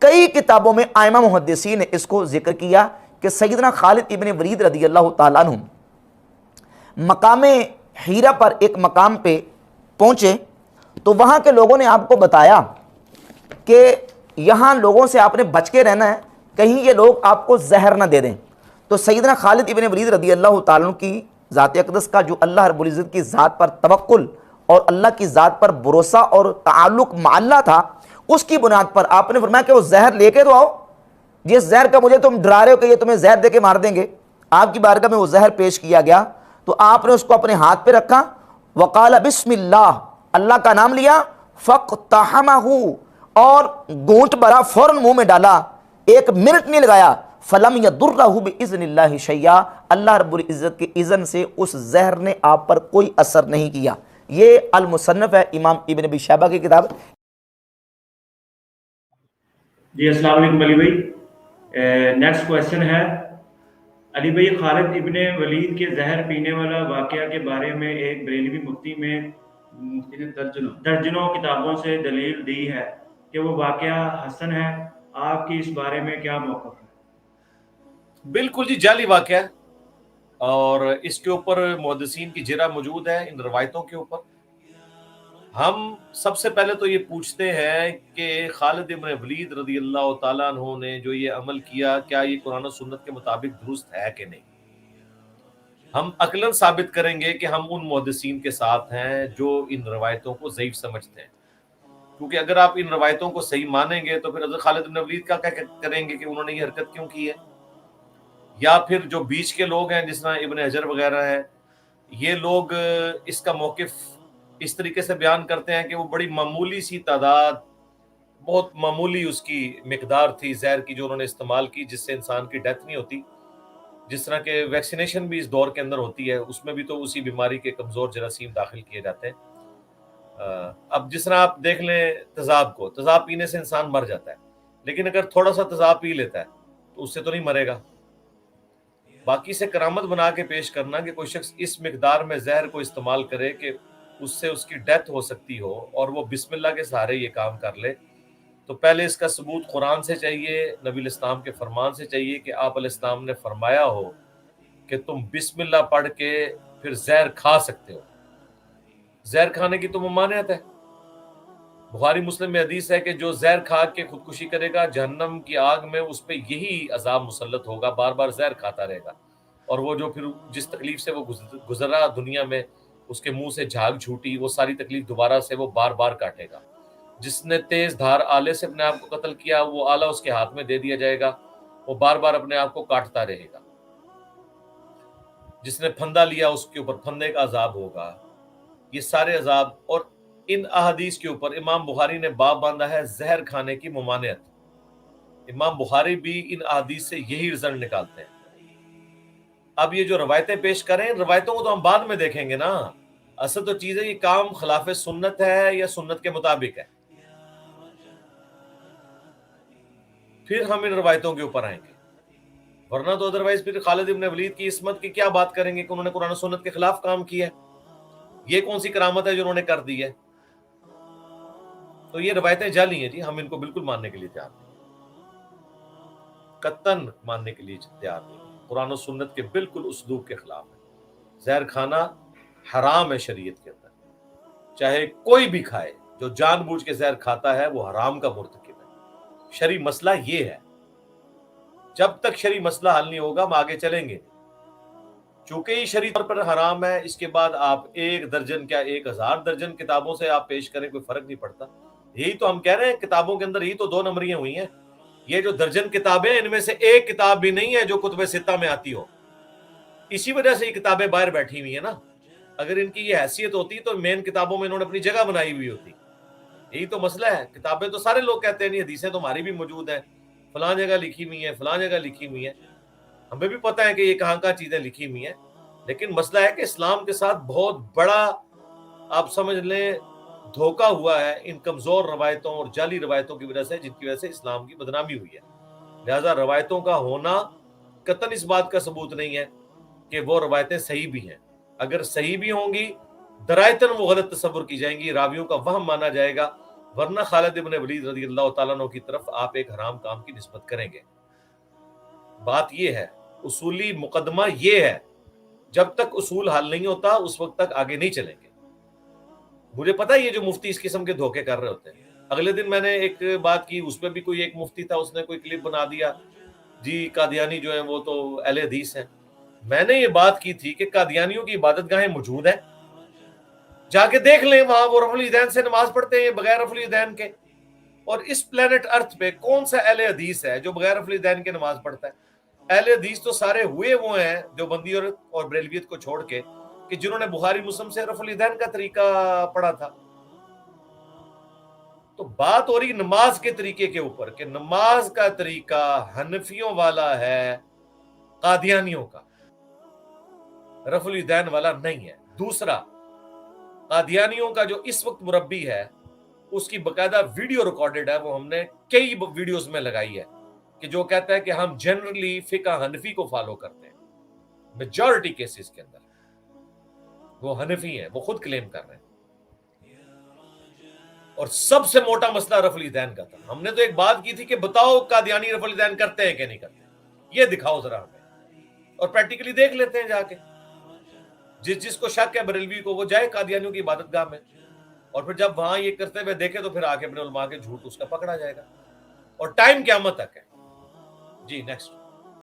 کئی کتابوں میں ائمہ محدثین نے اس کو ذکر کیا کہ سیدنا خالد ابن ولید رضی اللہ تعالیٰ عنہ مقام حیرہ پر ایک مقام پہ پہنچے تو وہاں کے لوگوں نے آپ کو بتایا کہ یہاں لوگوں سے آپ نے بچ کے رہنا ہے، کہیں یہ لوگ آپ کو زہر نہ دے دیں۔ تو سیدنا خالد ابن ولید رضی اللہ تعالیٰ عنہ کی ذات اقدس کا جو اللہ رب العزت کی ذات پر توکل اور اللہ کی ذات پر بھروسہ اور تعلق مع اللہ تھا، اس کی بنیاد پر آپ نے فرمایا کہ وہ زہر لے کے تو آؤ، جس زہر کا مجھے تم ڈرا رہے ہو کہ یہ تمہیں زہر دے کے مار دیں گے۔ آپ کی بارگاہ میں وہ زہر پیش کیا گیا تو آپ نے اس کو اپنے ہاتھ پہ رکھا، وقال بسم اللہ، اللہ کا نام لیا، فاقتحمہ، اور گونٹ بھرا، فوراً منہ میں ڈالا، 1 منٹ نہیں لگایا، فلم یضرہ باذن اللہ شیئا، اللہ رب العزت کے اذن سے اس زہر نے آپ پر کوئی اثر نہیں کیا۔ یہ المصنف ہے امام ابن ابی شیبہ کی کتاب۔ جی السلام علیکم علی بھائی، نیکسٹ کویسچن ہے علی بھائی، خالد ابن ولید کے زہر پینے والا واقعہ کے بارے میں ایک بریلوی مفتی نے درجنوں کتابوں سے دلیل دی ہے کہ وہ واقعہ حسن ہے، آپ کی اس بارے میں کیا موقف ہے؟ بالکل جی، جعلی واقعہ ہے، اور اس کے اوپر محدثین کی جرح موجود ہے ان روایتوں کے اوپر۔ ہم سب سے پہلے تو یہ پوچھتے ہیں کہ خالد ابن ولید رضی اللہ تعالیٰ عنہ نے جو یہ عمل کیا، کیا یہ قرآن و سنت کے مطابق درست ہے کہ نہیں؟ ہم عقلاً ثابت کریں گے کہ ہم ان محدثین کے ساتھ ہیں جو ان روایتوں کو ضعیف سمجھتے ہیں، کیونکہ اگر آپ ان روایتوں کو صحیح مانیں گے تو پھر حضرت خالد بن ولید کا کیا کریں گے کہ انہوں نے یہ حرکت کیوں کی ہے؟ یا پھر جو بیچ کے لوگ ہیں جس طرح ابن حجر وغیرہ ہیں، یہ لوگ اس کا موقف اس طریقے سے بیان کرتے ہیں کہ وہ بڑی معمولی سی تعداد، بہت معمولی اس کی مقدار تھی زہر کی جو انہوں نے استعمال کی، جس سے انسان کی ڈیتھ نہیں ہوتی، جس طرح کہ ویکسینیشن بھی اس دور کے اندر ہوتی ہے، اس میں بھی تو اسی بیماری کے کمزور جراثیم داخل کیے جاتے ہیں۔ اب جس طرح آپ دیکھ لیں تیزاب کو، تیزاب پینے سے انسان مر جاتا ہے، لیکن اگر تھوڑا سا تیزاب پی لیتا ہے تو اس سے تو نہیں مرے گا۔ باقی سے کرامت بنا کے پیش کرنا کہ کوئی شخص اس مقدار میں زہر کو استعمال کرے کہ اس سے اس کی ڈیتھ ہو سکتی ہو اور وہ بسم اللہ کے سہارے یہ کام کر لے، تو پہلے اس کا ثبوت قرآن سے چاہیے، نبی علیہ السلام کے فرمان سے چاہیے کہ آپ علیہ السلام نے فرمایا ہو کہ تم بسم اللہ پڑھ کے پھر زہر کھا سکتے ہو۔ زہر کھانے کی تو ممانعت ہے۔ بخاری مسلم میں حدیث ہے کہ جو زہر کھا کے خودکشی کرے گا، جہنم کی آگ میں اس پہ یہی عذاب مسلط ہوگا، بار بار زہر کھاتا رہے گا، اور وہ جو پھر جس تکلیف سے وہ گزرا دنیا میں، اس کے منہ سے جھاگ چھوٹی، وہ ساری تکلیف دوبارہ سے وہ بار بار کاٹے گا۔ جس نے تیز دھار آلے سے اپنے آپ کو قتل کیا، وہ آلہ اس کے ہاتھ میں دے دیا جائے گا، وہ بار بار اپنے آپ کو کاٹتا رہے گا۔ جس نے پھندا لیا اس کے اوپر پھندے کا عذاب ہوگا۔ یہ سارے عذاب، اور ان احادیث کے اوپر امام بخاری نے باب باندھا ہے زہر کھانے کی ممانعت۔ امام بخاری بھی ان احادیث سے یہی رزلٹ نکالتے ہیں۔ اب یہ جو روایتیں پیش کریں، روایتوں کو تو ہم بعد میں دیکھیں گے نا، اصل تو چیز ہے یہ کام خلاف سنت ہے یا سنت کے مطابق ہے، پھر ہم ان روایتوں کے اوپر آئیں گے، ورنہ تو ادروائز پھر خالد ابن ولید کی عصمت کی کیا بات کریں گے کہ انہوں نے قرآن و سنت کے خلاف کام کیا ہے، یہ کون سی کرامت ہے جو انہوں نے کر دی ہے؟ تو یہ روایتیں جعلی ہیں جی، ہم ان کو بالکل ماننے کے لیے تیار نہیں، قطعاً ماننے کے لیے تیار نہیں، قرآن و سنت کے بالکل اسلوب کے خلاف ہے۔ زہر کھانا حرام ہے شریعت کے اندر، چاہے کوئی بھی کھائے، جو جان بوجھ کے زہر کھاتا ہے وہ حرام کا مرتکب ہے۔ شرعی مسئلہ یہ ہے، جب تک شرعی مسئلہ حل نہیں ہوگا ہم آگے چلیں گے، چونکہ یہ شرعی طور پر حرام ہے۔ اس کے بعد آپ 1 درجن کیا 1000 درجن کتابوں سے آپ پیش کریں، کوئی فرق نہیں پڑتا۔ یہی تو ہم کہہ رہے ہیں، کتابوں کے اندر یہی تو 2 نمبریاں ہوئی ہیں۔ یہ جو درجن کتابیں، ان میں سے ایک کتاب بھی نہیں ہے جو کتب ستہ میں آتی ہو، اسی وجہ سے یہ کتابیں باہر بیٹھی ہوئی ہیں نا۔ اگر ان کی یہ حیثیت ہوتی تو مین کتابوں میں انہوں نے اپنی جگہ بنائی ہوئی ہوتی۔ یہی تو مسئلہ ہے، کتابیں تو سارے لوگ کہتے ہیں نہیں، حدیثیں تو ہماری بھی موجود ہیں، فلاں جگہ لکھی ہوئی ہیں، فلاں جگہ لکھی ہوئی ہیں، ہمیں بھی پتہ ہے کہ یہ کہاں کہاں چیزیں لکھی ہوئی ہیں، لیکن مسئلہ ہے کہ اسلام کے ساتھ بہت بڑا آپ سمجھ لیں دھوکہ ہوا ہے ان کمزور روایتوں اور جعلی روایتوں کی وجہ سے، جن کی وجہ سے اسلام کی بدنامی ہوئی ہے۔ لہذا روایتوں کا ہونا قطعاً اس بات کا ثبوت نہیں ہے کہ وہ روایتیں صحیح بھی ہیں۔ اگر صحیح بھی ہوں گی، درایتاً وہ غلط تصور کی جائیں گی، راویوں کا وہم مانا جائے گا، ورنہ خالد ابن ولید رضی اللہ تعالیٰ عنہ کی طرف آپ ایک حرام کام کی نسبت کریں گے. بات یہ ہے, اصولی مقدمہ یہ ہے, جب تک اصول حل نہیں ہوتا اس وقت تک آگے نہیں چلیں گے. مجھے پتا یہ جو مفتی اس قسم کے دھوکے کر رہے ہوتے ہیں. اگلے دن میں نے ایک بات کی, اس پہ بھی کوئی ایک مفتی تھا, اس نے کوئی کلپ بنا دیا, جی قادیانی جو ہیں وہ تو اہل حدیث ہیں. میں نے یہ بات کی تھی کہ قادیانیوں کی عبادت گاہیں موجود ہیں, جا کے دیکھ لیں, وہاں وہ رفع الیدین سے نماز پڑھتے ہیں بغیر رفع الیدین کے. اور اس پلانٹ ارتھ پہ کون سا اہل حدیث ہے جو بغیر رفع الیدین کے نماز پڑھتا ہے؟ اہل حدیث تو سارے ہوئے وہ ہیں جو بندی اور بریلویت کو چھوڑ کے, کہ جنہوں نے بخاری مسلم سے رفع الیدین کا طریقہ پڑھا تھا. تو بات ہو رہی نماز کے طریقے کے اوپر کہ نماز کا طریقہ حنفیوں والا ہے, قادیانیوں کا رفع الیدین والا نہیں ہے. دوسرا, قادیانیوں کا جو اس وقت مربی ہے اس کی باقاعدہ ویڈیو ریکارڈڈ ہے, وہ ہم نے کئی ویڈیوز میں لگائی ہے, کہ جو کہتا ہے کہ ہم جنرلی فقہ حنفی کو فالو کرتے ہیں. میجورٹی کیسز کے اندر وہ حنفی ہیں, وہ خود کلیم کر رہے ہیں. اور سب سے موٹا مسئلہ رفع الیدین کا تھا. ہم نے تو ایک بات کی تھی کہ بتاؤ قادیانی رفع الیدین کرتے ہیں کہ نہیں کرتے, یہ دکھاؤ ذرا ہمیں, اور پریکٹیکلی دیکھ لیتے ہیں جا کے. جس کو شک ہے بریلوی کو, وہ جائے قادیانیوں کی عبادت گاہ میں, اور پھر جب وہاں یہ کرتے ہوئے دیکھے تو پھر آ کے اپنے علماء کے جھوٹ اس کا پکڑا جائے گا, اور ٹائم قیامت تک ہے. جی نیکسٹ.